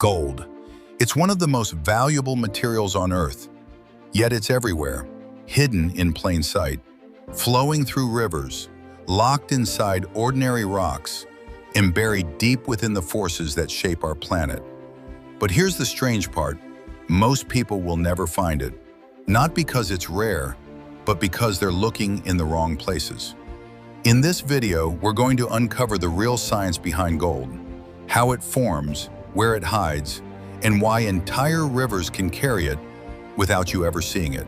Gold. It's one of the most valuable materials on Earth, yet it's everywhere, hidden in plain sight, flowing through rivers, locked inside ordinary rocks, and buried deep within the forces that shape our planet. But here's the strange part. Most people will never find it, not because it's rare, but because they're looking in the wrong places. In this video, we're going to uncover the real science behind gold, how it forms, where it hides, and why entire rivers can carry it without you ever seeing it.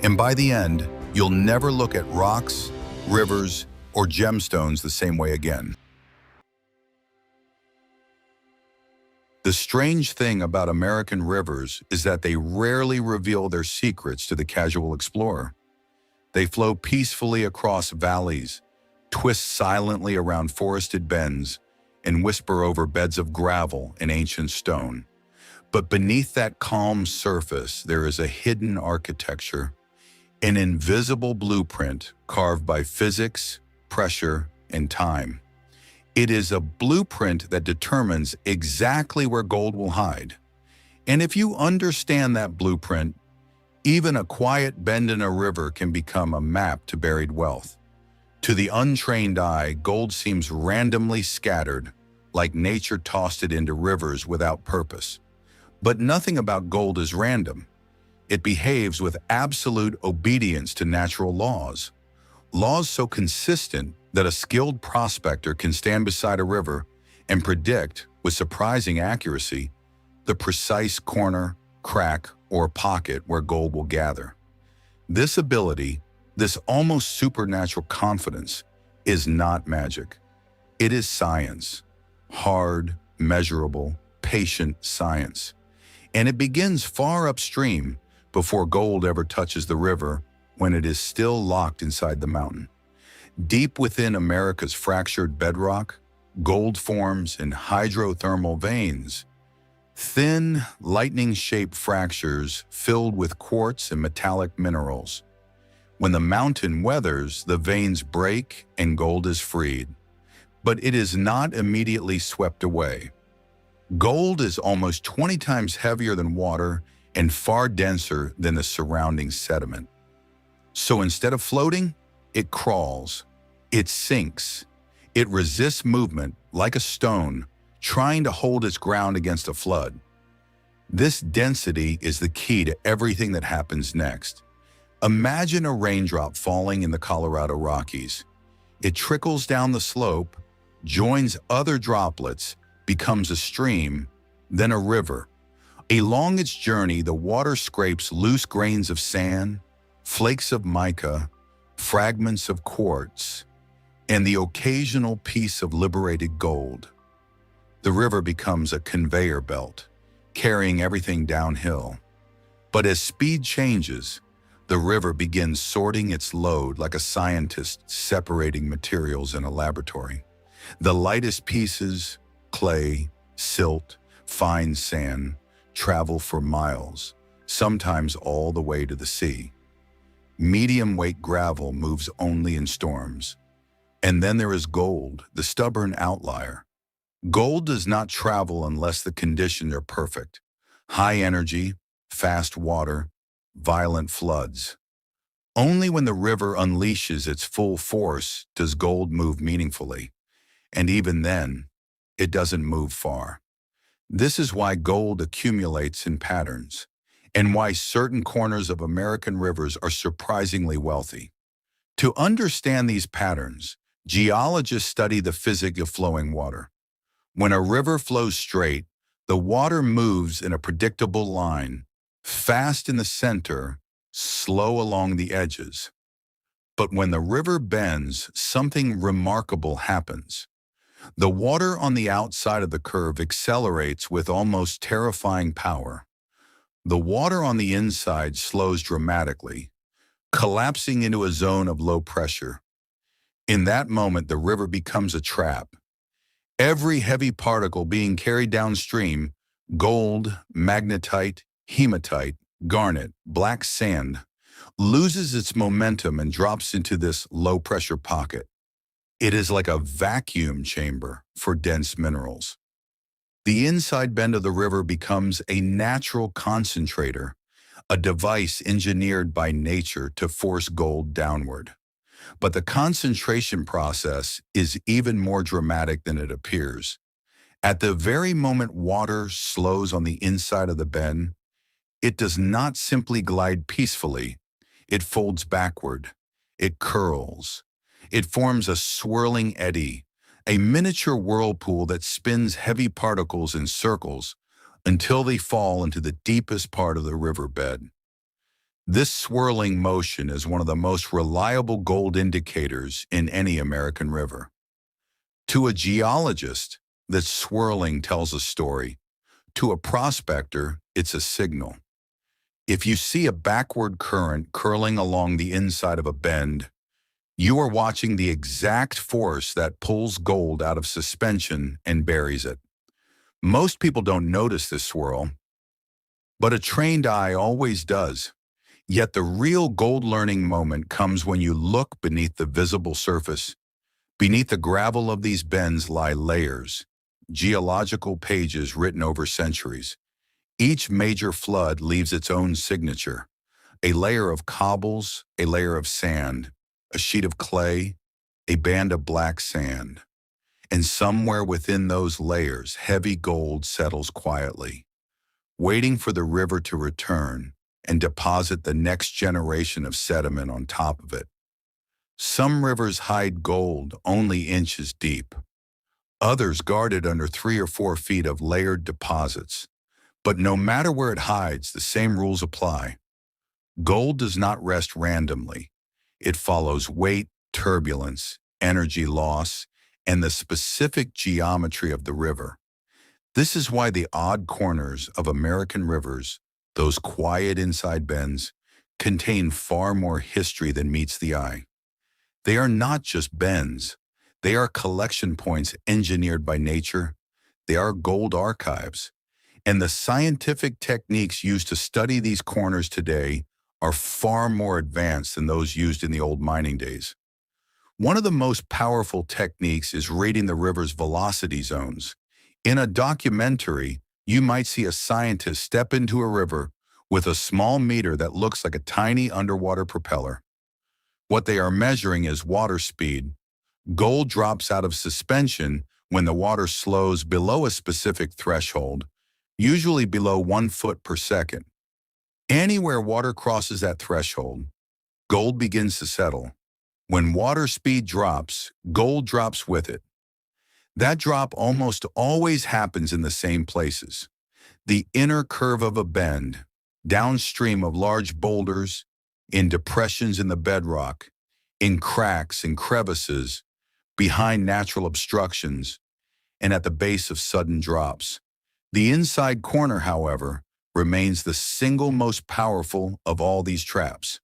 And by the end, you'll never look at rocks, rivers, or gemstones the same way again. The strange thing about American rivers is that they rarely reveal their secrets to the casual explorer. They flow peacefully across valleys, twist silently around forested bends, and whisper over beds of gravel and ancient stone. But beneath that calm surface, there is a hidden architecture, an invisible blueprint carved by physics, pressure, and time. It is a blueprint that determines exactly where gold will hide. And if you understand that blueprint, even a quiet bend in a river can become a map to buried wealth. To the untrained eye, gold seems randomly scattered, like nature tossed it into rivers without purpose. But nothing about gold is random. It behaves with absolute obedience to natural laws. Laws so consistent that a skilled prospector can stand beside a river and predict, with surprising accuracy, the precise corner, crack, or pocket where gold will gather. This ability, this almost supernatural confidence, is not magic. It is science. Hard, measurable, patient science. And it begins far upstream before gold ever touches the river, when it is still locked inside the mountain. Deep within America's fractured bedrock, gold forms in hydrothermal veins, thin, lightning-shaped fractures filled with quartz and metallic minerals. When the mountain weathers, the veins break and gold is freed. But it is not immediately swept away. Gold is almost 20 times heavier than water and far denser than the surrounding sediment. So instead of floating, it crawls, it sinks, it resists movement like a stone, trying to hold its ground against a flood. This density is the key to everything that happens next. Imagine a raindrop falling in the Colorado Rockies. It trickles down the slope, joins other droplets, becomes a stream, then a river. Along its journey, the water scrapes loose grains of sand, flakes of mica, fragments of quartz, and the occasional piece of liberated gold. The river becomes a conveyor belt, carrying everything downhill. But as speed changes, the river begins sorting its load like a scientist separating materials in a laboratory. The lightest pieces, clay, silt, fine sand, travel for miles, sometimes all the way to the sea. Medium-weight gravel moves only in storms. And then there is gold, the stubborn outlier. Gold does not travel unless the conditions are perfect. High energy, fast water, violent floods. Only when the river unleashes its full force does gold move meaningfully. And even then, it doesn't move far. This is why gold accumulates in patterns, and why certain corners of American rivers are surprisingly wealthy. To understand these patterns, geologists study the physics of flowing water. When a river flows straight, the water moves in a predictable line, fast in the center, slow along the edges. But when the river bends, something remarkable happens. The water on the outside of the curve accelerates with almost terrifying power. The water on the inside slows dramatically, collapsing into a zone of low pressure. In that moment, the river becomes a trap. Every heavy particle being carried downstream, gold, magnetite, hematite, garnet, black sand, loses its momentum and drops into this low-pressure pocket. It is like a vacuum chamber for dense minerals. The inside bend of the river becomes a natural concentrator, a device engineered by nature to force gold downward. But the concentration process is even more dramatic than it appears. At the very moment water slows on the inside of the bend, it does not simply glide peacefully. It folds backward. It curls. It forms a swirling eddy, a miniature whirlpool that spins heavy particles in circles until they fall into the deepest part of the riverbed. This swirling motion is one of the most reliable gold indicators in any American river. To a geologist, that swirling tells a story. To a prospector, it's a signal. If you see a backward current curling along the inside of a bend, you are watching the exact force that pulls gold out of suspension and buries it. Most people don't notice this swirl, but a trained eye always does. Yet the real gold learning moment comes when you look beneath the visible surface. Beneath the gravel of these bends lie layers, geological pages written over centuries. Each major flood leaves its own signature, a layer of cobbles, a layer of sand, a sheet of clay, a band of black sand. And somewhere within those layers, heavy gold settles quietly, waiting for the river to return and deposit the next generation of sediment on top of it. Some rivers hide gold only inches deep. Others guard it under 3 or 4 feet of layered deposits. But no matter where it hides, the same rules apply. Gold does not rest randomly. It follows weight, turbulence, energy loss, and the specific geometry of the river. This is why the odd corners of American rivers, those quiet inside bends, contain far more history than meets the eye. They are not just bends. They are collection points engineered by nature. They are gold archives. And the scientific techniques used to study these corners today are far more advanced than those used in the old mining days. One of the most powerful techniques is reading the river's velocity zones. In a documentary, you might see a scientist step into a river with a small meter that looks like a tiny underwater propeller. What they are measuring is water speed. Gold drops out of suspension when the water slows below a specific threshold, usually below 1 foot per second. Anywhere water crosses that threshold, gold begins to settle. When water speed drops, gold drops with it. That drop almost always happens in the same places. The inner curve of a bend, downstream of large boulders, in depressions in the bedrock, in cracks and crevices, behind natural obstructions, and at the base of sudden drops. The inside corner, however, remains the single most powerful of all these traps.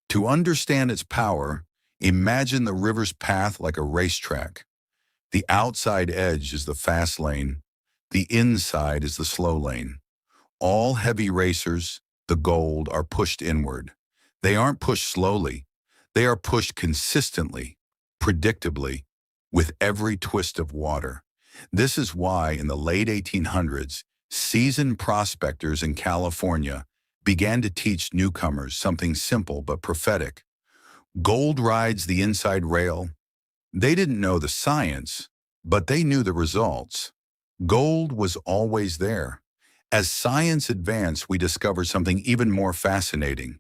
To understand its power, imagine the river's path like a racetrack. The outside edge is the fast lane. The inside is the slow lane. All heavy racers, the gold, are pushed inward. They aren't pushed slowly. They are pushed consistently, predictably, with every twist of water. This is why in the late 1800s, seasoned prospectors in California began to teach newcomers something simple but prophetic. Gold rides the inside rail. They didn't know the science, but they knew the results. Gold was always there. As science advanced, we discovered something even more fascinating.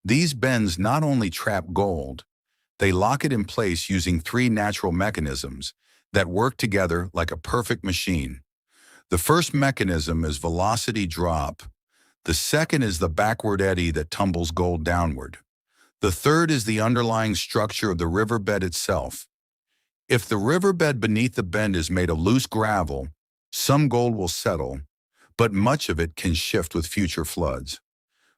These bends not only trap gold, they lock it in place using 3 natural mechanisms that work together like a perfect machine. The first mechanism is velocity drop. The second is the backward eddy that tumbles gold downward. The third is the underlying structure of the riverbed itself. If the riverbed beneath the bend is made of loose gravel, some gold will settle, but much of it can shift with future floods.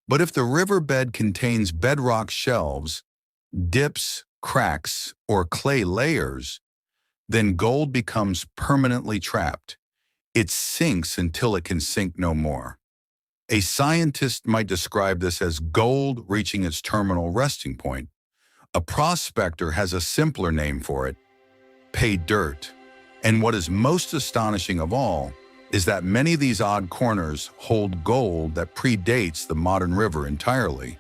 But if the riverbed contains bedrock shelves, dips, cracks, or clay layers, then gold becomes permanently trapped. It sinks until it can sink no more. A scientist might describe this as gold reaching its terminal resting point. A prospector has a simpler name for it: pay dirt. And what is most astonishing of all, is that many of these odd corners hold gold that predates the modern river entirely.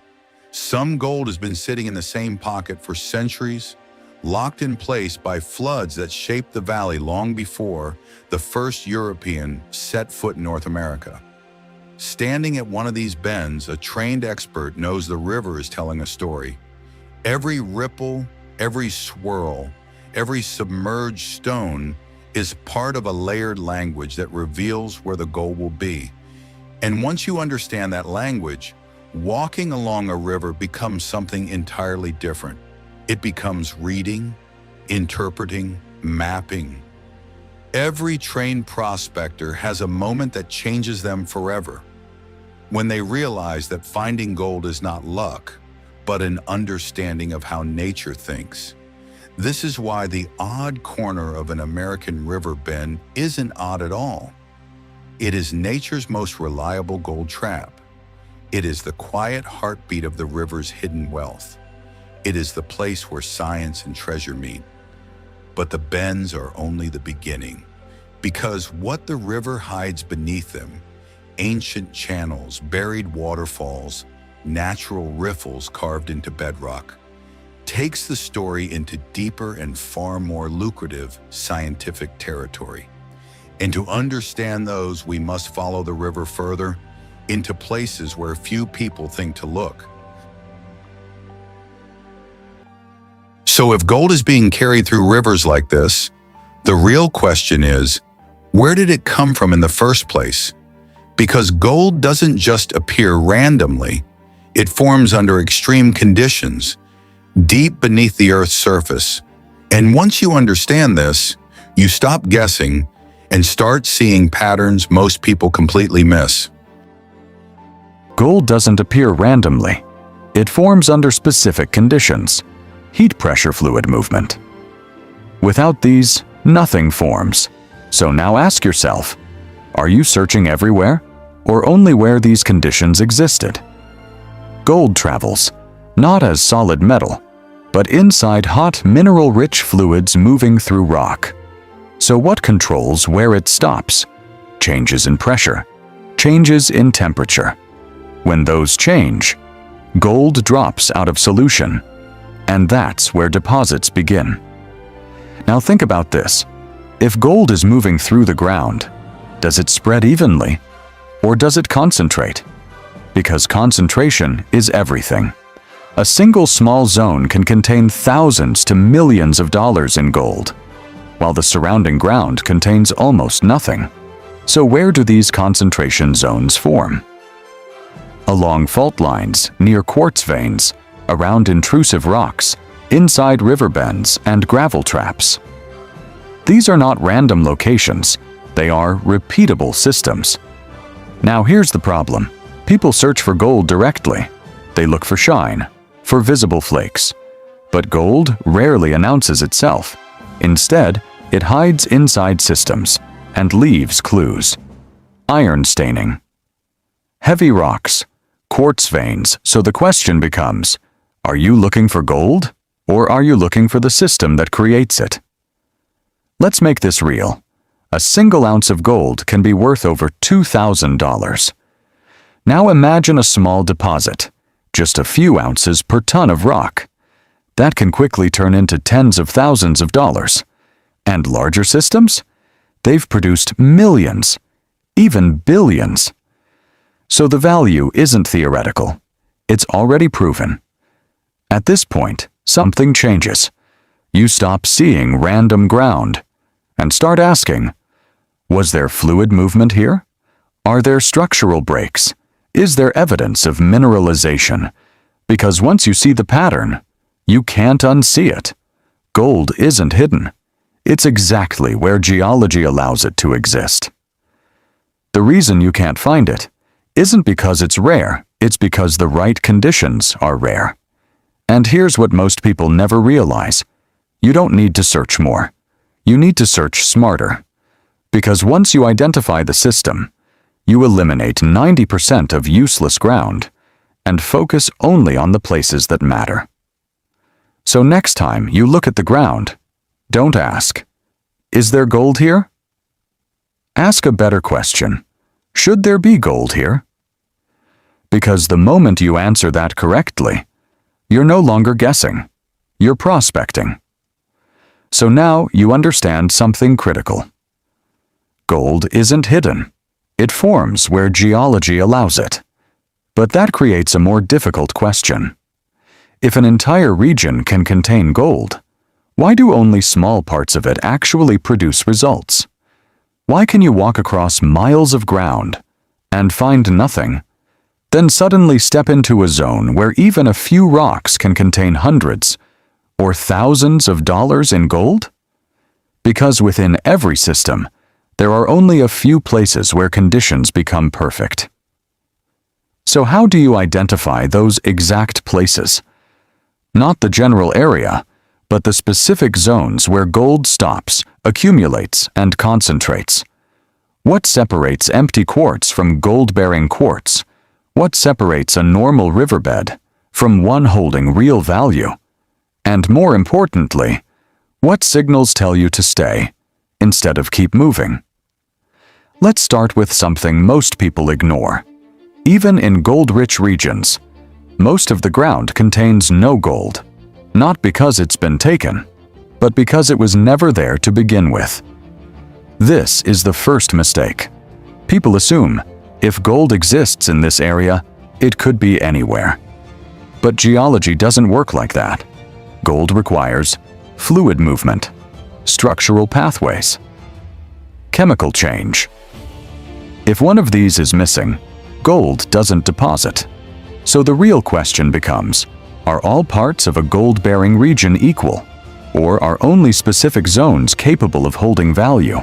Some gold has been sitting in the same pocket for centuries, locked in place by floods that shaped the valley long before the first European set foot in North America. Standing at one of these bends, a trained expert knows the river is telling a story. Every ripple, every swirl, every submerged stone is part of a layered language that reveals where the goal will be. And once you understand that language, walking along a river becomes something entirely different. It becomes reading, interpreting, mapping. Every trained prospector has a moment that changes them forever, when they realize that finding gold is not luck, but an understanding of how nature thinks. This is why the odd corner of an American river bend isn't odd at all. It is nature's most reliable gold trap. It is the quiet heartbeat of the river's hidden wealth. It is the place where science and treasure meet. But the bends are only the beginning, because what the river hides beneath them, ancient channels, buried waterfalls, natural riffles carved into bedrock, takes the story into deeper and far more lucrative scientific territory. And to understand those, we must follow the river further into places where few people think to look. So if gold is being carried through rivers like this, the real question is, where did it come from in the first place? Because gold doesn't just appear randomly, it forms under extreme conditions, deep beneath the Earth's surface. And once you understand this, you stop guessing and start seeing patterns most people completely miss. Gold doesn't appear randomly. It forms under specific conditions. Heat pressure fluid movement. Without these, nothing forms. So now ask yourself, are you searching everywhere, or only where these conditions existed? Gold travels, not as solid metal, but inside hot mineral-rich fluids moving through rock. So what controls where it stops? Changes in pressure, changes in temperature. When those change, gold drops out of solution, and that's where deposits begin. Now think about this. If gold is moving through the ground, does it spread evenly, or does it concentrate? Because concentration is everything. A single small zone can contain thousands to millions of dollars in gold, while the surrounding ground contains almost nothing. So where do these concentration zones form? Along fault lines, near quartz veins, around intrusive rocks, inside river bends and gravel traps. These are not random locations, they are repeatable systems. Now here's the problem. People search for gold directly. They look for shine, for visible flakes. But gold rarely announces itself. Instead, it hides inside systems and leaves clues. Iron staining, heavy rocks, quartz veins. So the question becomes, are you looking for gold, or are you looking for the system that creates it? Let's make this real. A single ounce of gold can be worth over $2,000. Now imagine a small deposit, just a few ounces per ton of rock. That can quickly turn into tens of thousands of dollars. And larger systems? They've produced millions, even billions. So the value isn't theoretical. It's already proven. At this point, something changes. You stop seeing random ground and start asking, was there fluid movement here? Are there structural breaks? Is there evidence of mineralization? Because once you see the pattern, you can't unsee it. Gold isn't hidden. It's exactly where geology allows it to exist. The reason you can't find it isn't because it's rare, it's because the right conditions are rare. And here's what most people never realize. You don't need to search more. You need to search smarter. Because once you identify the system, you eliminate 90% of useless ground and focus only on the places that matter. So next time you look at the ground, don't ask, is there gold here? Ask a better question. Should there be gold here? Because the moment you answer that correctly, you're no longer guessing. You're prospecting. So now you understand something critical. Gold isn't hidden. It forms where geology allows it. But that creates a more difficult question. If an entire region can contain gold, why do only small parts of it actually produce results? Why can you walk across miles of ground and find nothing, then suddenly step into a zone where even a few rocks can contain hundreds or thousands of dollars in gold? Because within every system, there are only a few places where conditions become perfect. So how do you identify those exact places? Not the general area, but the specific zones where gold stops, accumulates, and concentrates. What separates empty quartz from gold-bearing quartz? What separates a normal riverbed from one holding real value? And more importantly, what signals tell you to stay instead of keep moving? Let's start with something most people ignore. Even in gold-rich regions, most of the ground contains no gold, not because it's been taken, but because it was never there to begin with. This is the first mistake. People assume if gold exists in this area, it could be anywhere. But geology doesn't work like that. Gold requires fluid movement, structural pathways, chemical change. If one of these is missing, gold doesn't deposit. So the real question becomes, are all parts of a gold-bearing region equal, or are only specific zones capable of holding value?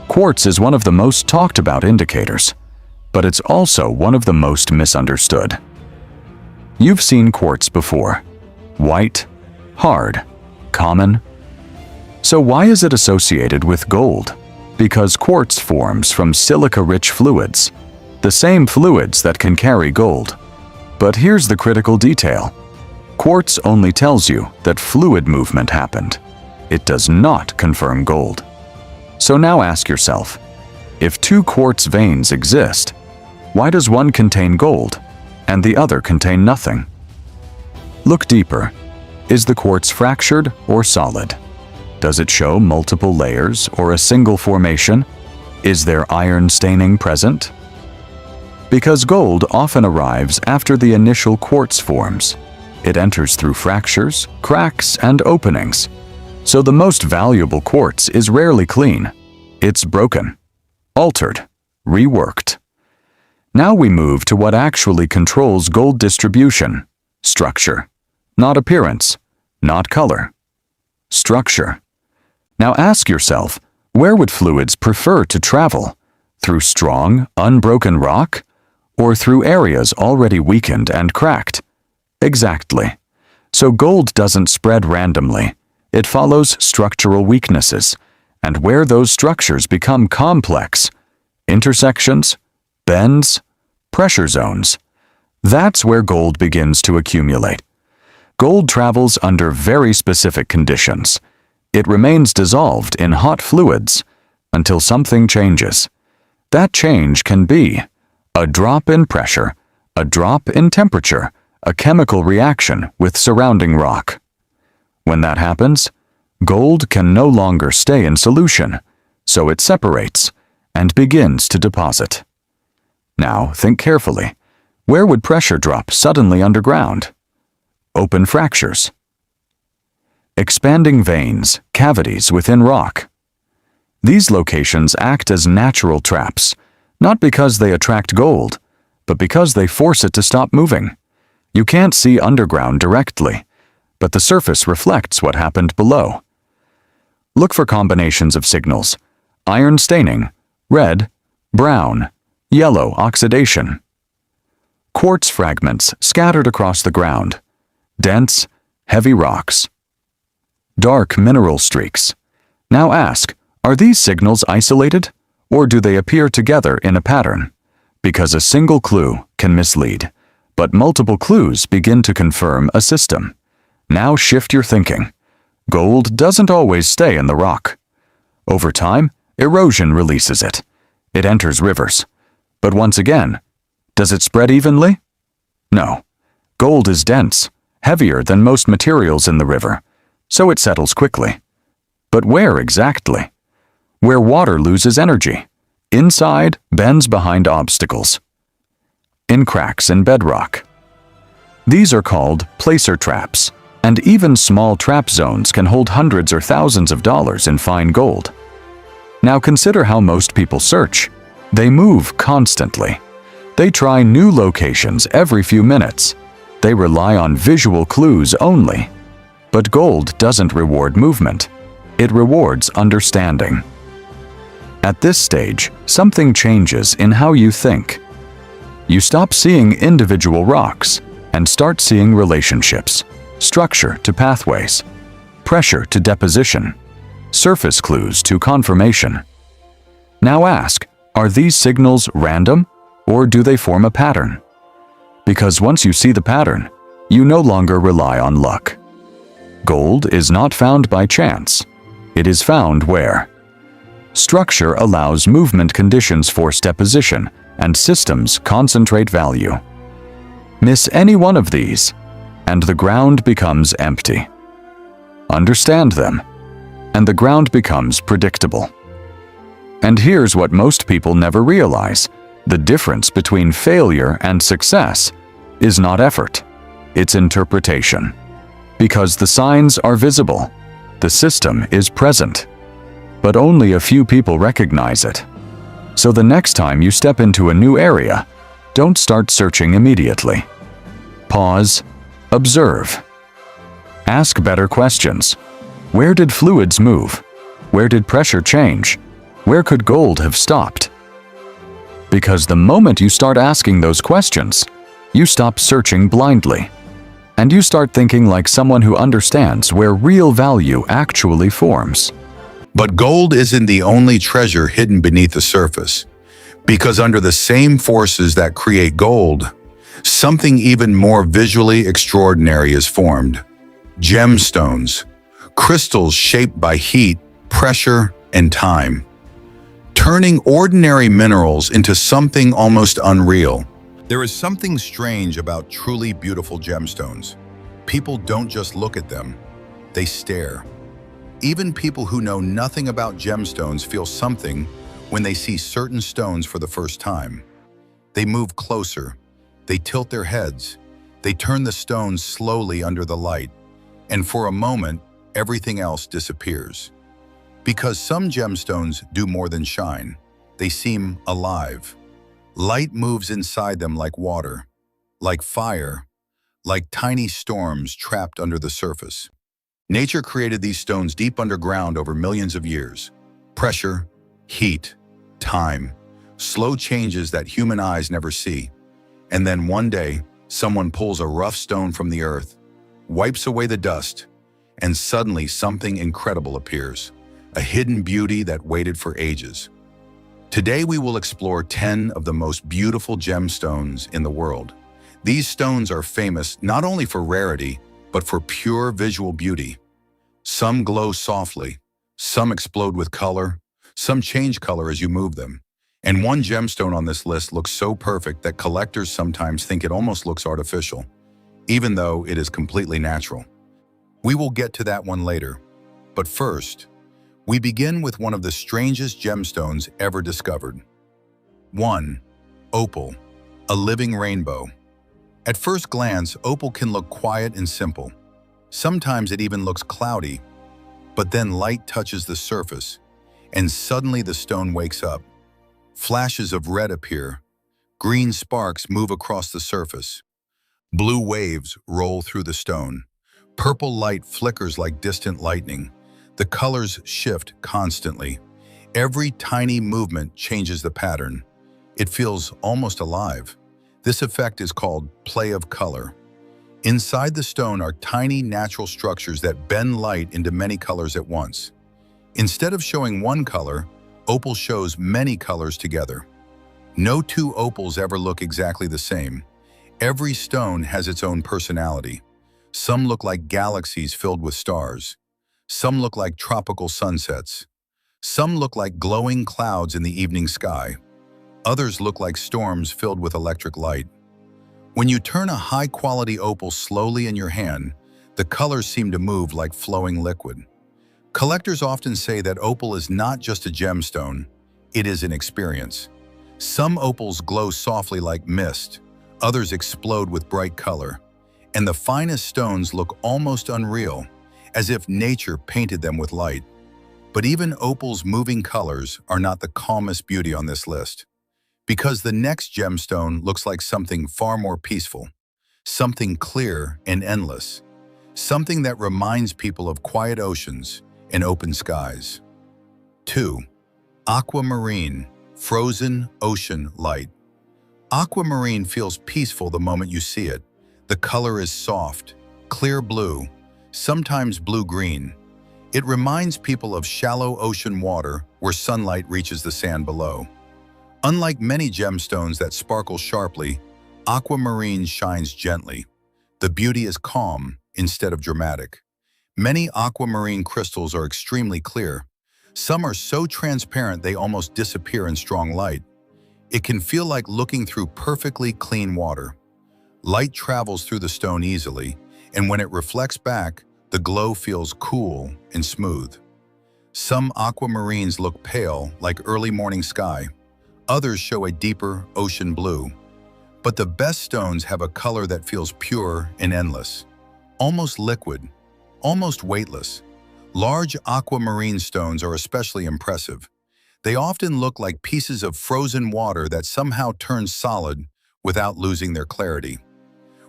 Quartz is one of the most talked about indicators, but it's also one of the most misunderstood. You've seen quartz before. White, hard, common. So why is it associated with gold? Because quartz forms from silica-rich fluids, the same fluids that can carry gold. But here's the critical detail. Quartz only tells you that fluid movement happened. It does not confirm gold. So now ask yourself, if two quartz veins exist, why does one contain gold and the other contain nothing? Look deeper. Is the quartz fractured or solid? Does it show multiple layers or a single formation? Is there iron staining present? Because gold often arrives after the initial quartz forms. It enters through fractures, cracks, and openings. So the most valuable quartz is rarely clean. It's broken, altered, reworked. Now we move to what actually controls gold distribution: structure. Not appearance, not color. Structure. Now ask yourself, where would fluids prefer to travel? Through strong, unbroken rock? Or through areas already weakened and cracked? Exactly. So gold doesn't spread randomly. It follows structural weaknesses, and where those structures become complex, intersections, bends, pressure zones, that's where gold begins to accumulate. Gold travels under very specific conditions. It remains dissolved in hot fluids until something changes. That change can be a drop in pressure, a drop in temperature, a chemical reaction with surrounding rock. When that happens, gold can no longer stay in solution, so it separates and begins to deposit. Now think carefully. Where would pressure drop suddenly underground? Open fractures. Expanding veins, cavities within rock. These locations act as natural traps, not because they attract gold, but because they force it to stop moving. You can't see underground directly, but the surface reflects what happened below. Look for combinations of signals: iron staining, red, brown, yellow oxidation. Quartz fragments scattered across the ground. Dense, heavy rocks. Dark mineral streaks. Now ask, are these signals isolated, or do they appear together in a pattern? Because a single clue can mislead, but multiple clues begin to confirm a system. Now shift your thinking. Gold doesn't always stay in the rock. Over time, Erosion releases it. It enters rivers. But once again, does it spread evenly? No. Gold is dense, heavier than most materials in the river, so it settles quickly. But where exactly? Where water loses energy. Inside, bends behind obstacles. In cracks in bedrock. These are called placer traps, and even small trap zones can hold hundreds or thousands of dollars in fine gold. Now consider how most people search. They move constantly. They try new locations every few minutes. They rely on visual clues only. But gold doesn't reward movement. It rewards understanding. At this stage, something changes in how you think. You stop seeing individual rocks and start seeing relationships, structure to pathways, pressure to deposition, surface clues to confirmation. Now ask, are these signals random, or do they form a pattern? Because once you see the pattern, you no longer rely on luck. Gold is not found by chance. It is found where? Structure allows movement conditions force deposition, and systems concentrate value. Miss any one of these, and the ground becomes empty. Understand them, and the ground becomes predictable. And here's what most people never realize. The difference between failure and success is not effort, it's interpretation. Because the signs are visible, the system is present, but only a few people recognize it. So the next time you step into a new area, don't start searching immediately. Pause, observe. Ask better questions. Where did fluids move? Where did pressure change? Where could gold have stopped? Because the moment you start asking those questions, you stop searching blindly. And you start thinking like someone who understands where real value actually forms. But gold isn't the only treasure hidden beneath the surface, because under the same forces that create gold, something even more visually extraordinary is formed. Gemstones, crystals shaped by heat, pressure, and time, turning ordinary minerals into something almost unreal. There is something strange about truly beautiful gemstones. People don't just look at them, they stare. Even people who know nothing about gemstones feel something when they see certain stones for the first time. They move closer, they tilt their heads, they turn the stones slowly under the light, and for a moment, everything else disappears. Because some gemstones do more than shine, they seem alive. Light moves inside them like water, like fire, like tiny storms trapped under the surface. Nature created these stones deep underground over millions of years. Pressure, heat, time, slow changes that human eyes never see. And then one day, someone pulls a rough stone from the earth, wipes away the dust, and suddenly something incredible appears, a hidden beauty that waited for ages. Today we will explore 10 of the most beautiful gemstones in the world. These stones are famous not only for rarity, but for pure visual beauty. Some glow softly, some explode with color, some change color as you move them. And one gemstone on this list looks so perfect that collectors sometimes think it almost looks artificial, even though it is completely natural. We will get to that one later, but first, we begin with one of the strangest gemstones ever discovered. 1. Opal, a living rainbow. At first glance, opal can look quiet and simple. Sometimes it even looks cloudy, but then light touches the surface, and suddenly the stone wakes up. Flashes of red appear, green sparks move across the surface, blue waves roll through the stone, purple light flickers like distant lightning. The colors shift constantly. Every tiny movement changes the pattern. It feels almost alive. This effect is called play of color. Inside the stone are tiny natural structures that bend light into many colors at once. Instead of showing one color, opal shows many colors together. No two opals ever look exactly the same. Every stone has its own personality. Some look like galaxies filled with stars. Some look like tropical sunsets. Some look like glowing clouds in the evening sky. Others look like storms filled with electric light. When you turn a high-quality opal slowly in your hand, the colors seem to move like flowing liquid. Collectors often say that opal is not just a gemstone, it is an experience. Some opals glow softly like mist, others explode with bright color, and the finest stones look almost unreal, as if nature painted them with light. But even opal's moving colors are not the calmest beauty on this list, because the next gemstone looks like something far more peaceful, something clear and endless, something that reminds people of quiet oceans and open skies. 2. Aquamarine, frozen ocean light. Aquamarine feels peaceful the moment you see it. The color is soft, clear blue, sometimes blue-green. It reminds people of shallow ocean water where sunlight reaches the sand below. Unlike many gemstones that sparkle sharply, aquamarine shines gently. The beauty is calm instead of dramatic. Many aquamarine crystals are extremely clear. Some are so transparent they almost disappear in strong light. It can feel like looking through perfectly clean water. Light travels through the stone easily, and when it reflects back, the glow feels cool and smooth. Some aquamarines look pale, like early morning sky. Others show a deeper ocean blue. But the best stones have a color that feels pure and endless, almost liquid, almost weightless. Large aquamarine stones are especially impressive. They often look like pieces of frozen water that somehow turn solid without losing their clarity.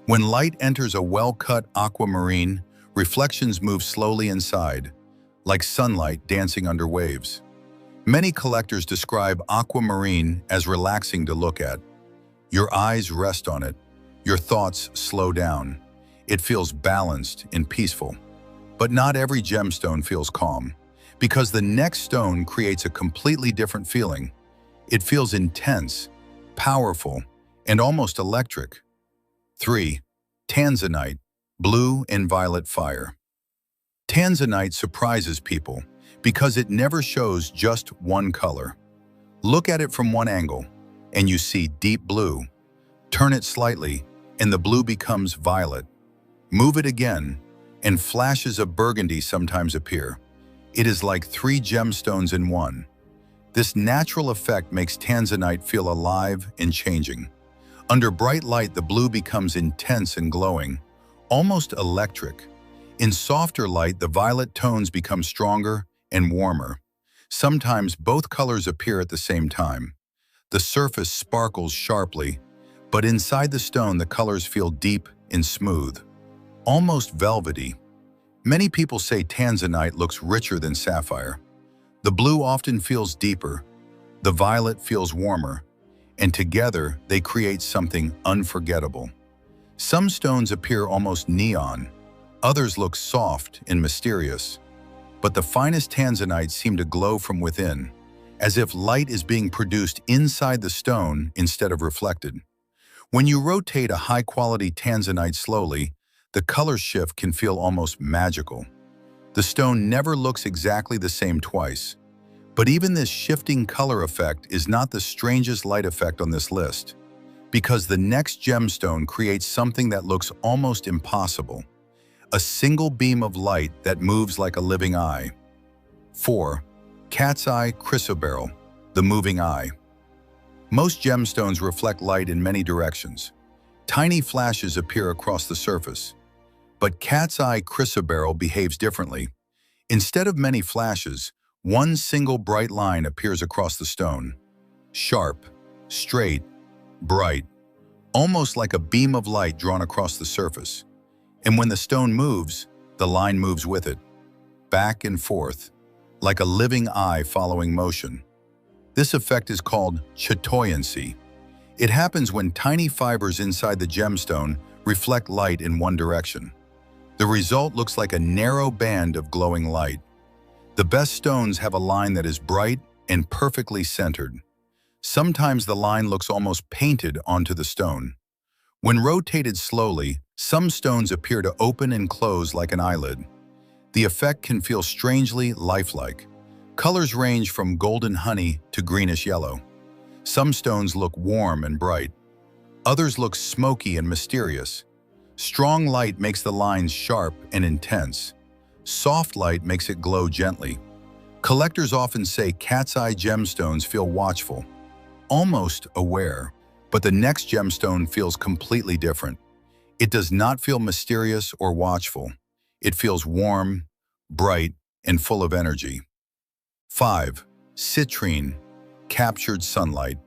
When light enters a well-cut aquamarine, reflections move slowly inside, like sunlight dancing under waves. Many collectors describe aquamarine as relaxing to look at. Your eyes rest on it. Your thoughts slow down. It feels balanced and peaceful. But not every gemstone feels calm, because the next stone creates a completely different feeling. It feels intense, powerful, and almost electric. 3. Tanzanite, blue and violet fire. Tanzanite surprises people because it never shows just one color. Look at it from one angle, and you see deep blue. Turn it slightly, and the blue becomes violet. Move it again, and flashes of burgundy sometimes appear. It is like 3 gemstones in one. This natural effect makes tanzanite feel alive and changing. Under bright light, the blue becomes intense and glowing, almost electric. In softer light, the violet tones become stronger and warmer. Sometimes both colors appear at the same time. The surface sparkles sharply, but inside the stone the colors feel deep and smooth, almost velvety. Many people say tanzanite looks richer than sapphire. The blue often feels deeper, the violet feels warmer, and together they create something unforgettable. Some stones appear almost neon, others look soft and mysterious. But the finest tanzanites seem to glow from within, as if light is being produced inside the stone instead of reflected. When you rotate a high-quality tanzanite slowly, the color shift can feel almost magical. The stone never looks exactly the same twice. But even this shifting color effect is not the strangest light effect on this list, because the next gemstone creates something that looks almost impossible. A single beam of light that moves like a living eye. 4. Cat's eye chrysoberyl, the moving eye. Most gemstones reflect light in many directions. Tiny flashes appear across the surface. But cat's eye chrysoberyl behaves differently. Instead of many flashes, one single bright line appears across the stone. Sharp, straight, bright, almost like a beam of light drawn across the surface. And when the stone moves, the line moves with it, back and forth, like a living eye following motion. This effect is called chatoyancy. It happens when tiny fibers inside the gemstone reflect light in one direction. The result looks like a narrow band of glowing light. The best stones have a line that is bright and perfectly centered. Sometimes the line looks almost painted onto the stone. When rotated slowly, some stones appear to open and close like an eyelid. The effect can feel strangely lifelike. Colors range from golden honey to greenish yellow. Some stones look warm and bright. Others look smoky and mysterious. Strong light makes the lines sharp and intense. Soft light makes it glow gently. Collectors often say cat's eye gemstones feel watchful, almost aware, but the next gemstone feels completely different. It does not feel mysterious or watchful. It feels warm, bright, and full of energy. 5. Citrine, captured sunlight.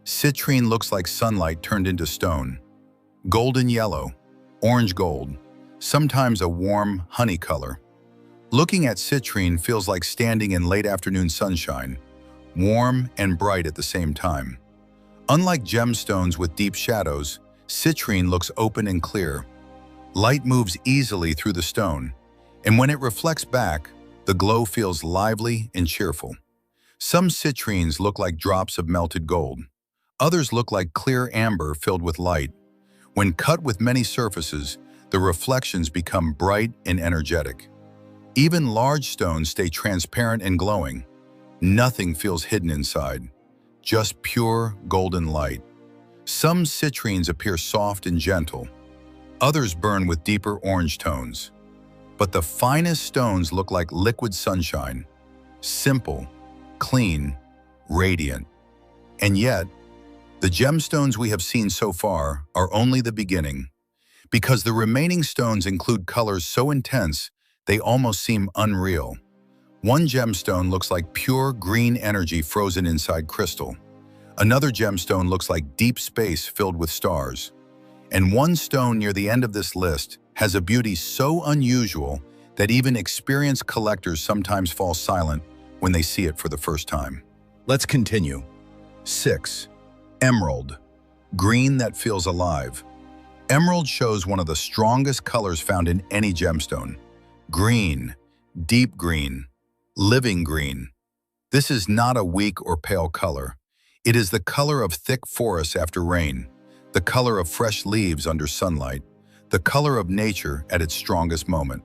Citrine looks like sunlight turned into stone. Golden yellow, orange gold, sometimes a warm honey color. Looking at citrine feels like standing in late afternoon sunshine, warm and bright at the same time. Unlike gemstones with deep shadows, citrine looks open and clear. Light moves easily through the stone, and when it reflects back, the glow feels lively and cheerful. Some citrines look like drops of melted gold. Others look like clear amber filled with light. When cut with many surfaces, the reflections become bright and energetic. Even large stones stay transparent and glowing. Nothing feels hidden inside, just pure golden light. Some citrines appear soft and gentle. Others burn with deeper orange tones. But the finest stones look like liquid sunshine, simple, clean, radiant. And yet, the gemstones we have seen so far are only the beginning, because the remaining stones include colors so intense they almost seem unreal. One gemstone looks like pure green energy frozen inside crystal. Another gemstone looks like deep space filled with stars. And one stone near the end of this list has a beauty so unusual that even experienced collectors sometimes fall silent when they see it for the first time. Let's continue. 6. Emerald, green that feels alive. Emerald shows one of the strongest colors found in any gemstone. Green, deep green, living green. This is not a weak or pale color. It is the color of thick forests after rain, the color of fresh leaves under sunlight, the color of nature at its strongest moment.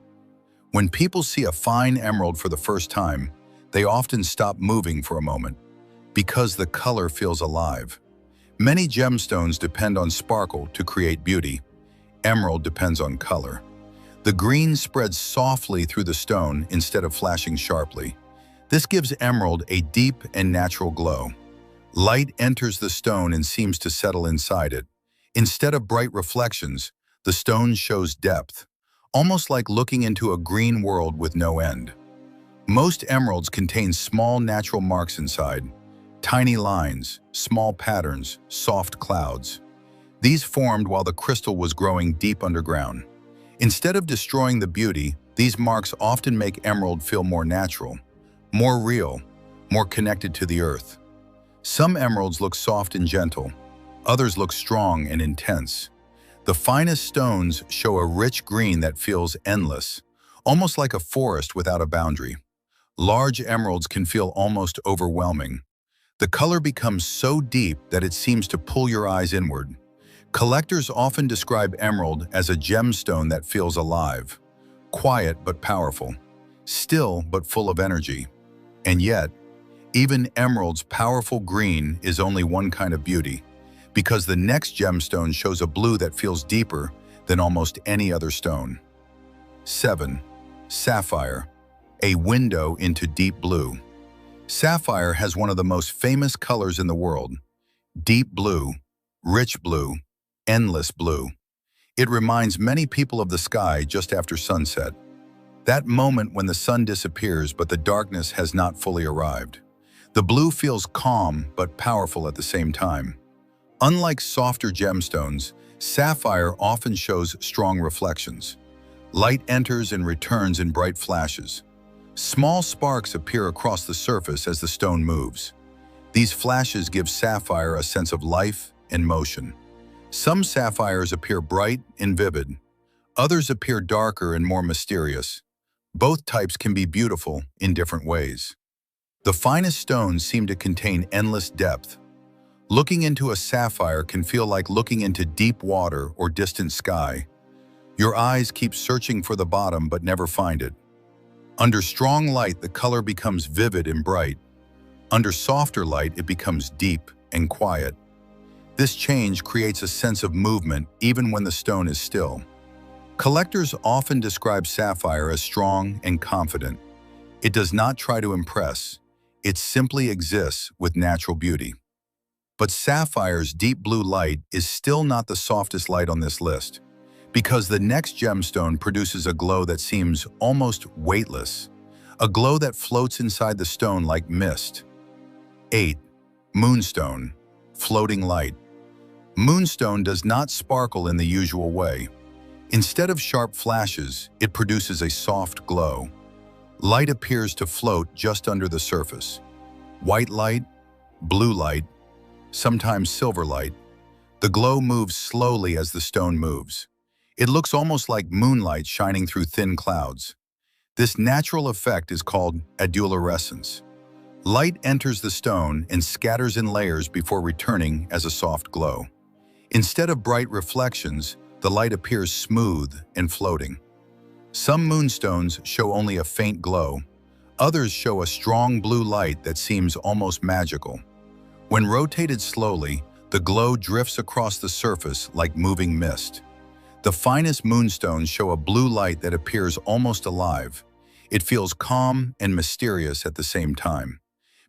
When people see a fine emerald for the first time, they often stop moving for a moment, because the color feels alive. Many gemstones depend on sparkle to create beauty. Emerald depends on color. The green spreads softly through the stone instead of flashing sharply. This gives emerald a deep and natural glow. Light enters the stone and seems to settle inside it. Instead of bright reflections, the stone shows depth, almost like looking into a green world with no end. Most emeralds contain small natural marks inside, tiny lines, small patterns, soft clouds. These formed while the crystal was growing deep underground. Instead of destroying the beauty, these marks often make emerald feel more natural, more real, more connected to the earth. Some emeralds look soft and gentle. Others look strong and intense. The finest stones show a rich green that feels endless, almost like a forest without a boundary. Large emeralds can feel almost overwhelming. The color becomes so deep that it seems to pull your eyes inward. Collectors often describe emerald as a gemstone that feels alive, quiet but powerful, still but full of energy. And yet, even emerald's powerful green is only one kind of beauty, because the next gemstone shows a blue that feels deeper than almost any other stone. 7. Sapphire, a window into deep blue. Sapphire has one of the most famous colors in the world: deep blue, rich blue, endless blue. It reminds many people of the sky just after sunset. That moment when the sun disappears but the darkness has not fully arrived. The blue feels calm but powerful at the same time. Unlike softer gemstones, sapphire often shows strong reflections. Light enters and returns in bright flashes. Small sparks appear across the surface as the stone moves. These flashes give sapphire a sense of life and motion. Some sapphires appear bright and vivid. Others appear darker and more mysterious. Both types can be beautiful in different ways. The finest stones seem to contain endless depth. Looking into a sapphire can feel like looking into deep water or distant sky. Your eyes keep searching for the bottom but never find it. Under strong light, the color becomes vivid and bright. Under softer light, it becomes deep and quiet. This change creates a sense of movement even when the stone is still. Collectors often describe sapphire as strong and confident. It does not try to impress. It simply exists with natural beauty. But sapphire's deep blue light is still not the softest light on this list, because the next gemstone produces a glow that seems almost weightless, a glow that floats inside the stone like mist. 8. Moonstone, floating light. Moonstone does not sparkle in the usual way. Instead of sharp flashes, it produces a soft glow. Light appears to float just under the surface. White light, blue light, sometimes silver light. The glow moves slowly as the stone moves. It looks almost like moonlight shining through thin clouds. This natural effect is called adulorescence. Light enters the stone and scatters in layers before returning as a soft glow. Instead of bright reflections, the light appears smooth and floating. Some moonstones show only a faint glow. Others show a strong blue light that seems almost magical. When rotated slowly, the glow drifts across the surface like moving mist. The finest moonstones show a blue light that appears almost alive. It feels calm and mysterious at the same time.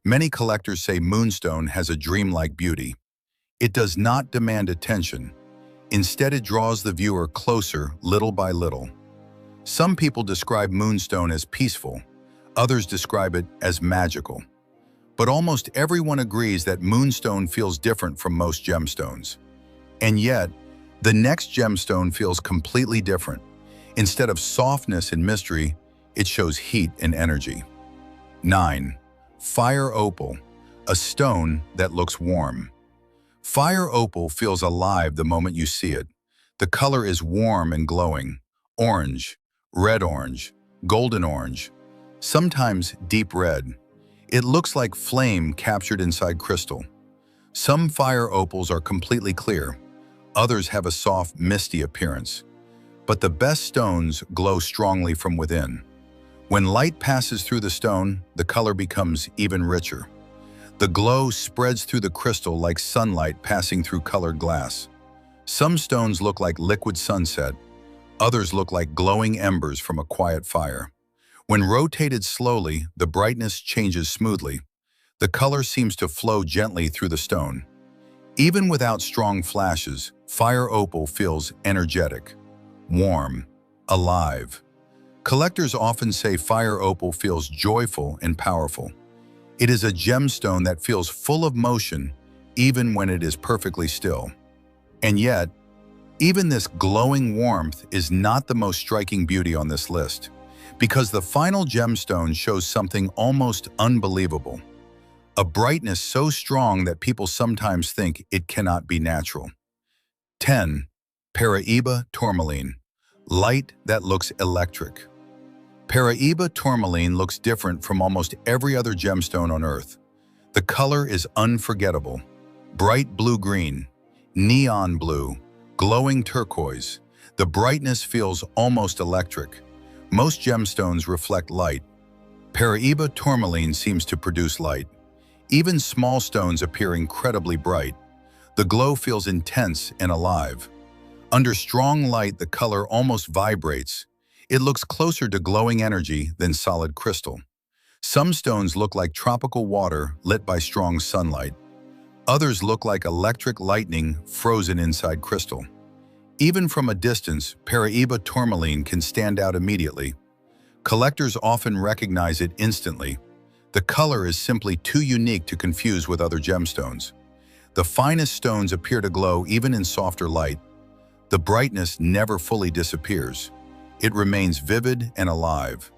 Many collectors say moonstone has a dreamlike beauty. It does not demand attention. Instead, it draws the viewer closer little by little. Some people describe moonstone as peaceful. Others describe it as magical. But almost everyone agrees that moonstone feels different from most gemstones. And yet, the next gemstone feels completely different. Instead of softness and mystery, it shows heat and energy. 9. Fire opal, a stone that looks warm. Fire opal feels alive the moment you see it. The color is warm and glowing, orange, red-orange, golden orange, sometimes deep red. It looks like flame captured inside crystal. Some fire opals are completely clear. Others have a soft, misty appearance. But the best stones glow strongly from within. When light passes through the stone, the color becomes even richer. The glow spreads through the crystal like sunlight passing through colored glass. Some stones look like liquid sunset. Others look like glowing embers from a quiet fire. When rotated slowly, the brightness changes smoothly. The color seems to flow gently through the stone. Even without strong flashes, fire opal feels energetic, warm, alive. Collectors often say fire opal feels joyful and powerful. It is a gemstone that feels full of motion even when it is perfectly still. And yet, even this glowing warmth is not the most striking beauty on this list, because the final gemstone shows something almost unbelievable. A brightness so strong that people sometimes think it cannot be natural. 10. Paraiba tourmaline, light that looks electric. Paraiba tourmaline looks different from almost every other gemstone on Earth. The color is unforgettable. Bright blue-green, neon blue, glowing turquoise. The brightness feels almost electric. Most gemstones reflect light. Paraiba tourmaline seems to produce light. Even small stones appear incredibly bright. The glow feels intense and alive. Under strong light, the color almost vibrates. It looks closer to glowing energy than solid crystal. Some stones look like tropical water lit by strong sunlight. Others look like electric lightning frozen inside crystal. Even from a distance, Paraiba tourmaline can stand out immediately. Collectors often recognize it instantly. The color is simply too unique to confuse with other gemstones. The finest stones appear to glow even in softer light. The brightness never fully disappears. It remains vivid and alive.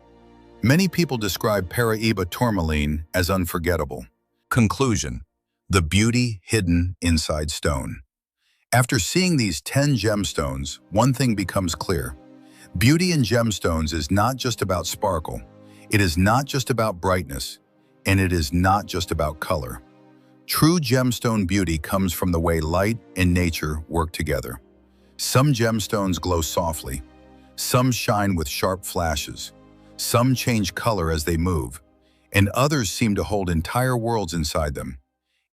Many people describe Paraiba tourmaline as unforgettable. Conclusion: the beauty hidden inside stone. After seeing these 10 gemstones, one thing becomes clear. Beauty in gemstones is not just about sparkle. It is not just about brightness, and it is not just about color. True gemstone beauty comes from the way light and nature work together. Some gemstones glow softly. Some shine with sharp flashes. Some change color as they move, and others seem to hold entire worlds inside them.